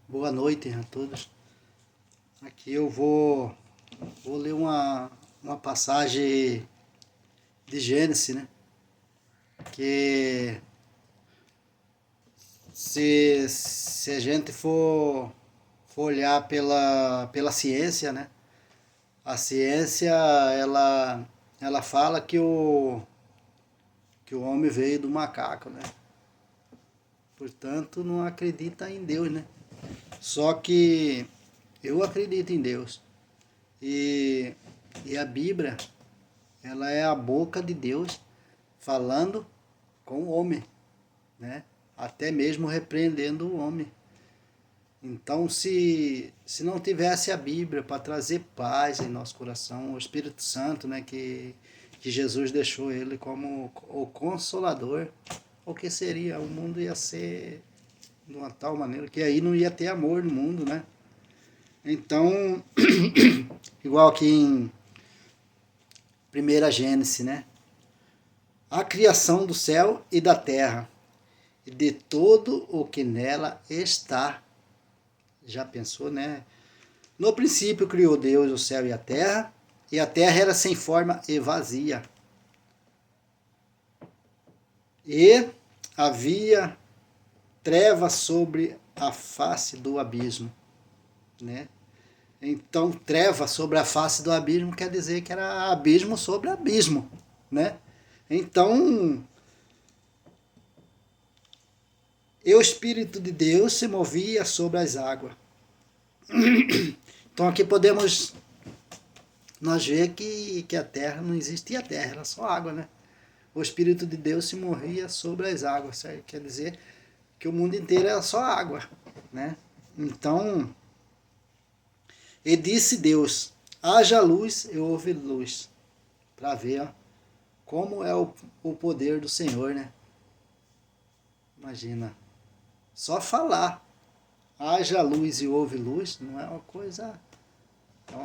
Boa noite a todos. Aqui eu vou ler uma passagem de Gênesis, né? Que se a gente for olhar pela ciência, né? A ciência, ela fala que o homem veio do macaco, né? Portanto, não acredita em Deus, né? Só que eu acredito em Deus. E, e a Bíblia, ela é a boca de Deus falando com o homem, né? Até mesmo repreendendo o homem. Então, se não tivesse a Bíblia para trazer paz em nosso coração, o Espírito Santo, né, que Jesus deixou ele como o consolador, o que seria? O mundo ia ser de uma tal maneira que aí não ia ter amor no mundo, né? Então, igual aqui em 1 Gênesis, né? A criação do céu e da terra, e de todo o que nela está. Já pensou, né? No princípio criou Deus o céu e a terra era sem forma e vazia. E havia trevas sobre a face do abismo, né? Então, treva sobre a face do abismo quer dizer que era abismo sobre abismo, né? Então, e o Espírito de Deus se movia sobre as águas. Então, aqui podemos nós ver que a terra não existia terra, era só água, né? O Espírito de Deus se movia sobre as águas, certo? Quer dizer que o mundo inteiro era só água, né? Então, e disse Deus, haja luz e houve luz, para ver, ó, como é o poder do Senhor, né? Imagina, só falar, haja luz e houve luz, não é uma coisa. Então,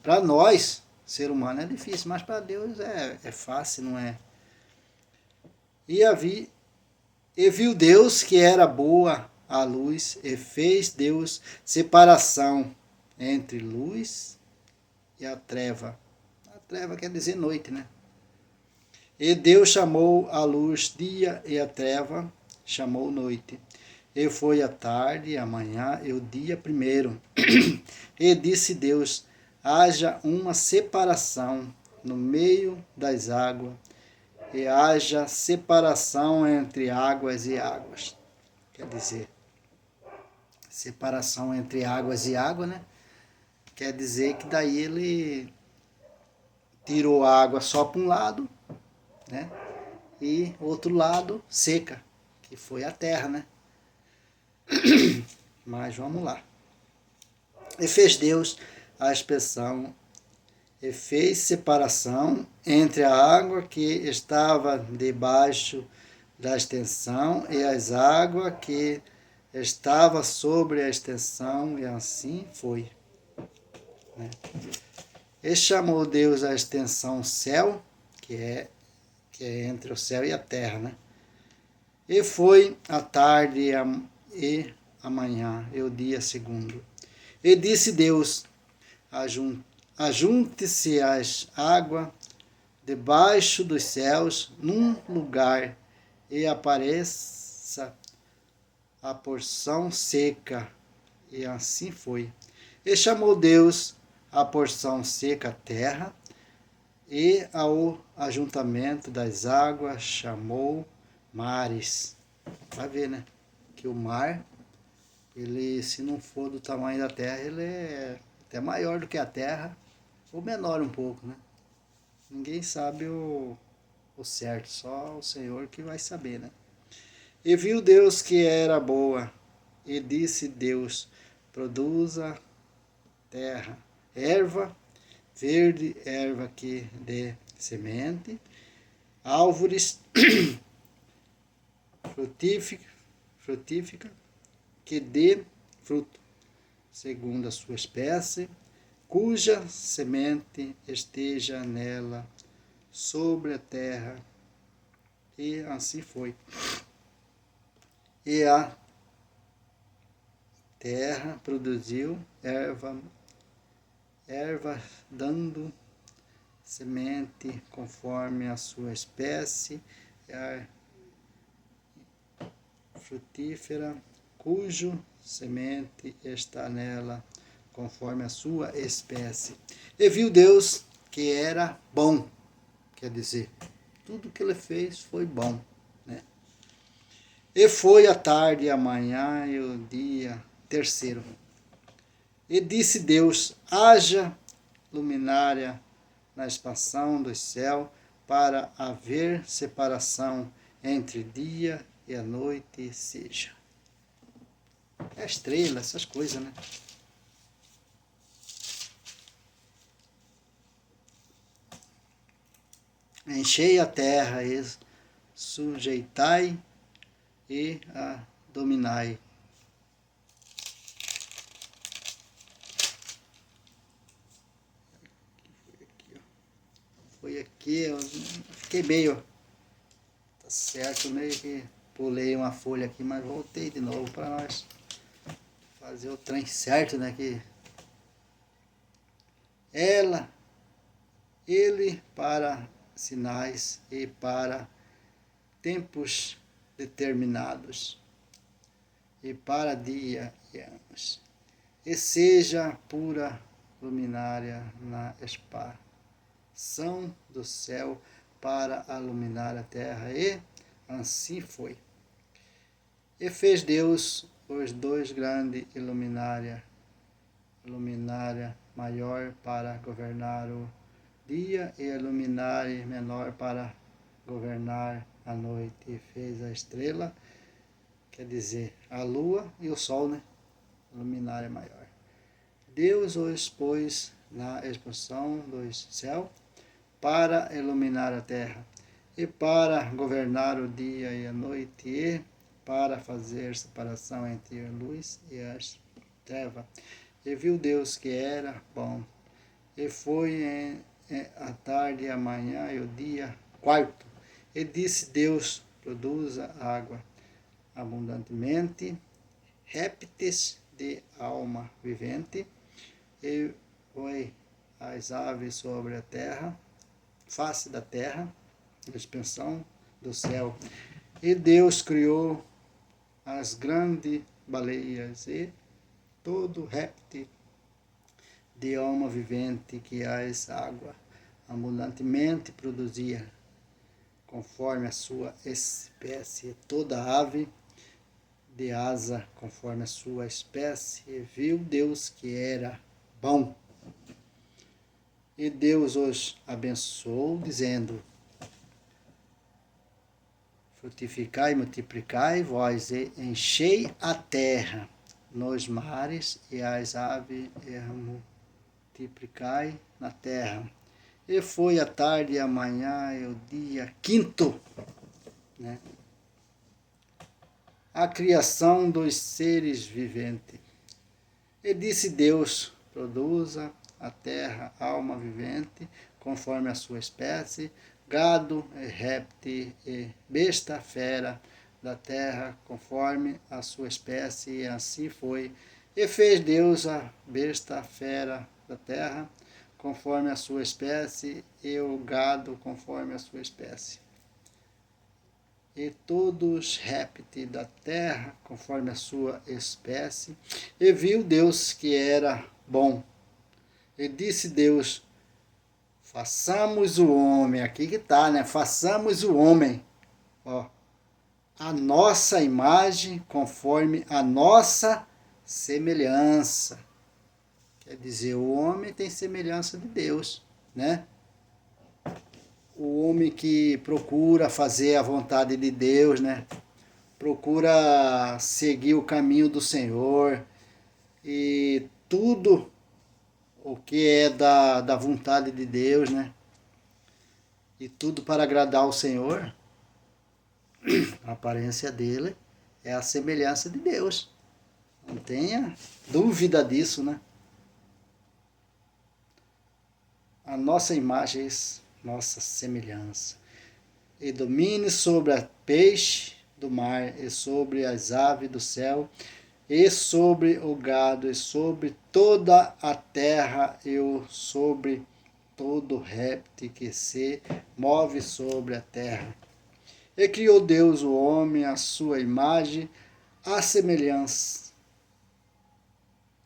para nós, ser humano, é difícil, mas para Deus é fácil, não é? E, e viu Deus que era boa a luz, e fez Deus separação entre luz e a treva. A treva quer dizer noite, né? E Deus chamou a luz dia e a treva chamou noite. E foi a tarde, a manhã e o dia primeiro. E disse Deus, haja uma separação no meio das águas, e haja separação entre águas e águas. Quer dizer, separação entre águas e água, né? Quer dizer que daí ele tirou a água só para um lado, né? E outro lado seca, que foi a terra, né? Mas vamos lá. E fez Deus a expressão, e fez separação entre a água que estava debaixo da extensão e as águas que estava sobre a extensão, e assim foi. Né? E chamou Deus a extensão céu, que é entre o céu e a terra, né? E foi a tarde e a manhã, e o dia segundo. E disse Deus, ajunte-se as águas debaixo dos céus num lugar, e apareça a porção seca. E assim foi. E chamou Deus a porção seca terra, e ao ajuntamento das águas chamou mares. Vai ver, né? Que o mar, ele, se não for do tamanho da terra, ele é até maior do que a terra, ou menor um pouco, né? Ninguém sabe o certo, só o Senhor que vai saber, né? E viu Deus que era boa, e disse Deus, produza terra, erva verde, erva que dê semente, árvores frutífica que dê fruto, segundo a sua espécie, cuja semente esteja nela sobre a terra. E assim foi. E a terra produziu erva dando semente conforme a sua espécie, frutífera, cujo semente está nela, conforme a sua espécie. E viu Deus que era bom, quer dizer, tudo que ele fez foi bom, né? E foi a tarde, e a manhã e o dia terceiro. E disse Deus: haja luminária na expansão do céu, para haver separação entre dia e a noite seja. É estrela, essas coisas, né? Enchei a terra e sujeitai e a dominai. Foi aqui, eu fiquei meio, tá certo, meio que pulei uma folha aqui, mas voltei de novo para nós fazer o trem certo, né? Que ele para sinais e para tempos determinados, e para dia e anos, e seja pura luminária na expansão do céu para iluminar a terra, e assim foi. E fez Deus os dois grandes luminária maior para governar o dia e a luminária menor para governar a noite. E fez a estrela, quer dizer, a lua e o sol, né? Luminária maior. Deus os pôs na expansão do céu para iluminar a terra, e para governar o dia e a noite, e para fazer separação entre a luz e as trevas. E viu Deus que era bom. E foi a tarde, a manhã e o dia quarto. E disse Deus: produza água abundantemente, répteis de alma vivente, e foi as aves sobre a terra, face da terra, expansão do céu. E Deus criou as grandes baleias e todo réptil de alma vivente que as águas abundantemente produzia, conforme a sua espécie, toda ave de asa, conforme a sua espécie. E viu Deus que era bom. E Deus os abençoou, dizendo: frutificai e multiplicai vós, e enchei a terra nos mares, e as aves e multiplicai na terra. E foi a tarde e a manhã e o dia quinto, né? A criação dos seres viventes. E disse Deus: produza a terra alma vivente, conforme a sua espécie, gado e réptil e besta fera da terra, conforme a sua espécie, e assim foi. E fez Deus a besta fera da terra, conforme a sua espécie, e o gado conforme a sua espécie. E todos os répteis da terra, conforme a sua espécie. E viu Deus que era bom. E disse Deus: façamos o homem, aqui que está, né? Façamos o homem, ó, a nossa imagem, conforme a nossa semelhança. Quer dizer, o homem tem semelhança de Deus, né? O homem que procura fazer a vontade de Deus, né? Procura seguir o caminho do Senhor, e tudo o que é da vontade de Deus, né? E tudo para agradar ao Senhor. A aparência dele é a semelhança de Deus. Não tenha dúvida disso, né? A nossa imagem é nossa semelhança. E domine sobre a peixe do mar, e sobre as aves do céu, e sobre o gado, e sobre toda a terra, e sobre todo réptil que se move sobre a terra. E criou Deus o homem à sua imagem, à semelhança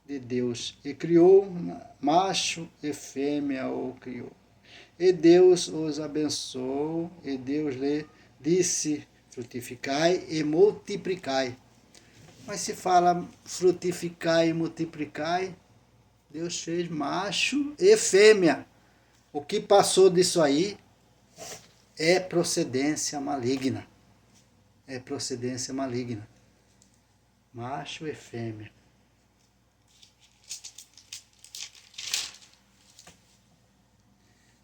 de Deus, e criou macho e fêmea o criou. E Deus os abençoou, e Deus lhe disse: frutificai e multiplicai. Mas se fala frutificai e multiplicai, Deus fez macho e fêmea. O que passou disso aí é procedência maligna. É procedência maligna. Macho e fêmea.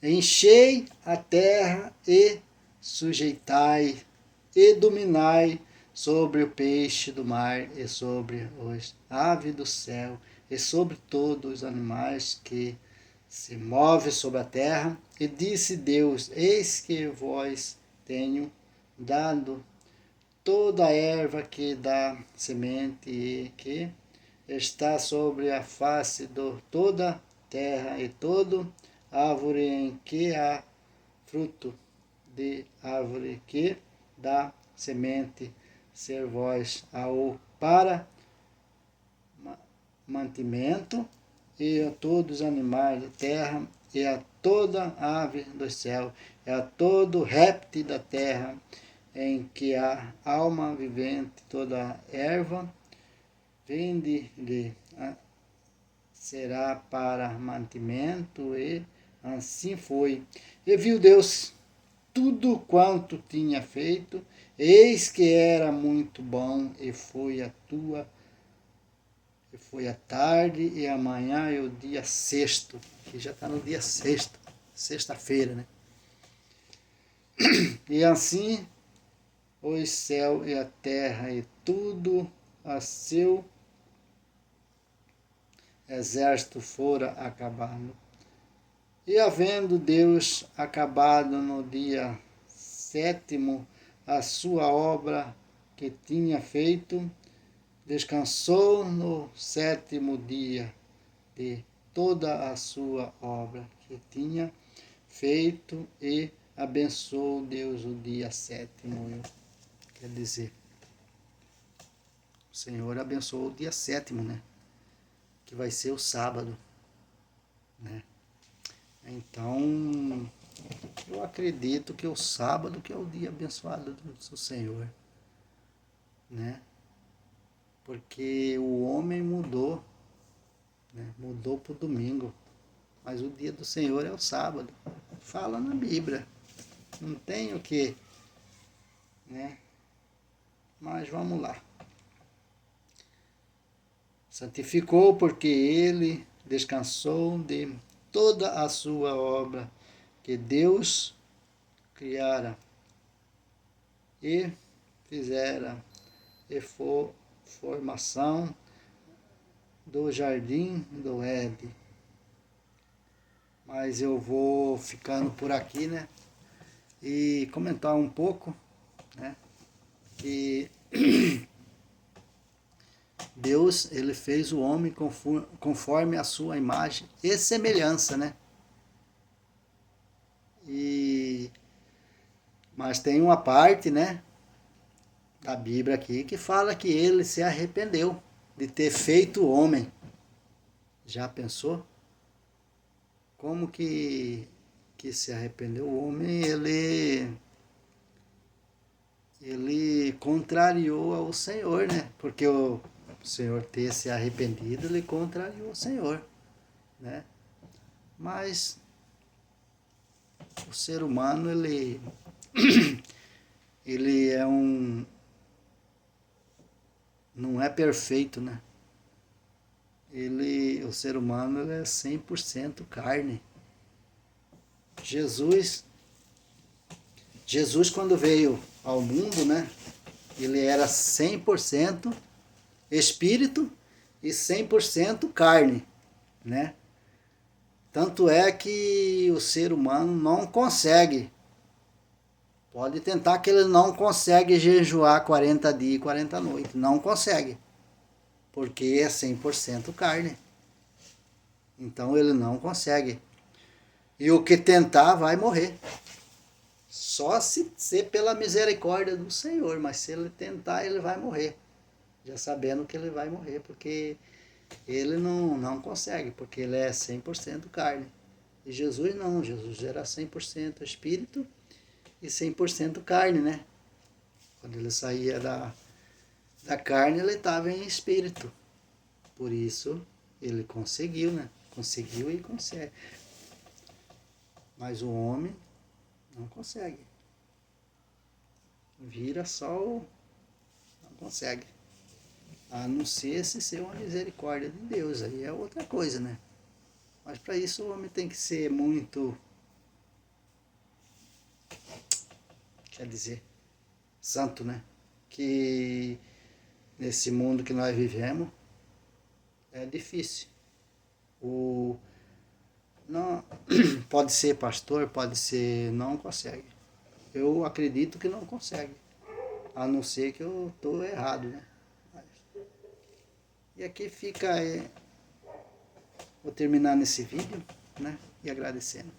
Enchei a terra e sujeitai e dominai sobre o peixe do mar e sobre os aves do céu e sobre todos os animais que se movem sobre a terra. E disse Deus: eis que vos tenho dado toda a erva que dá semente e que está sobre a face de toda a terra, e todo árvore em que há fruto, de árvore que dá semente, servós ao para mantimento, e a todos os animais da terra, e a toda ave do céu, e a todo réptil da terra, em que há alma vivente, toda erva, vende-lhe será para mantimento, e assim foi. E viu Deus tudo quanto tinha feito, eis que era muito bom, e foi a tarde, e amanhã é o dia sexto, que já está no dia sexto, sexta-feira, né? E assim os céus e a terra e tudo a seu exército fora acabado. E havendo Deus acabado no dia sétimo a sua obra que tinha feito, descansou no sétimo dia de toda a sua obra que tinha feito, e abençoou Deus o dia sétimo. Quer dizer, o Senhor abençoou o dia sétimo, né? Que vai ser o sábado, né? Então, eu acredito que o sábado que é o dia abençoado do Senhor, né? Porque o homem mudou, né? Mudou para o domingo, mas o dia do Senhor é o sábado. Fala na Bíblia, não tem o que, né? Mas vamos lá. Santificou porque ele descansou de toda a sua obra que Deus criara e fizera, e formação do jardim do Éden. Mas eu vou ficando por aqui, né? E comentar um pouco, né? Que Deus, ele fez o homem conforme a sua imagem e semelhança, né? Mas tem uma parte, né, da Bíblia aqui que fala que ele se arrependeu de ter feito o homem. Já pensou? Como que se arrependeu? O homem, ele contrariou ao Senhor, né? Porque o Senhor ter se arrependido, ele contrariou o Senhor, né? Mas o ser humano, ele é não é perfeito, né? O ser humano, ele é 100% carne. Jesus quando veio ao mundo, né? Ele era 100% espírito e 100% carne, né? Tanto é que o ser humano não consegue, pode tentar, que ele não consegue jejuar 40 dias e 40 noites, não consegue, porque é 100% carne. Então ele não consegue. E o que tentar vai morrer. Só se ser pela misericórdia do Senhor, mas se ele tentar, ele vai morrer. Já sabendo que ele vai morrer, porque ele não consegue, porque ele é 100% carne. E Jesus não, Jesus era 100% espírito e 100% carne, né? Quando ele saía da carne, ele estava em espírito. Por isso, ele conseguiu, né? Conseguiu e consegue. Mas o homem não consegue. Vira só o... não consegue. A não ser se ser uma misericórdia de Deus. Aí é outra coisa, né? Mas para isso o homem tem que ser muito... quer dizer, santo, né? Que nesse mundo que nós vivemos é difícil. Não, pode ser pastor, pode ser... não consegue. Eu acredito que não consegue. A não ser que eu estou errado, né? E aqui fica... vou terminar nesse vídeo, né? E agradecendo.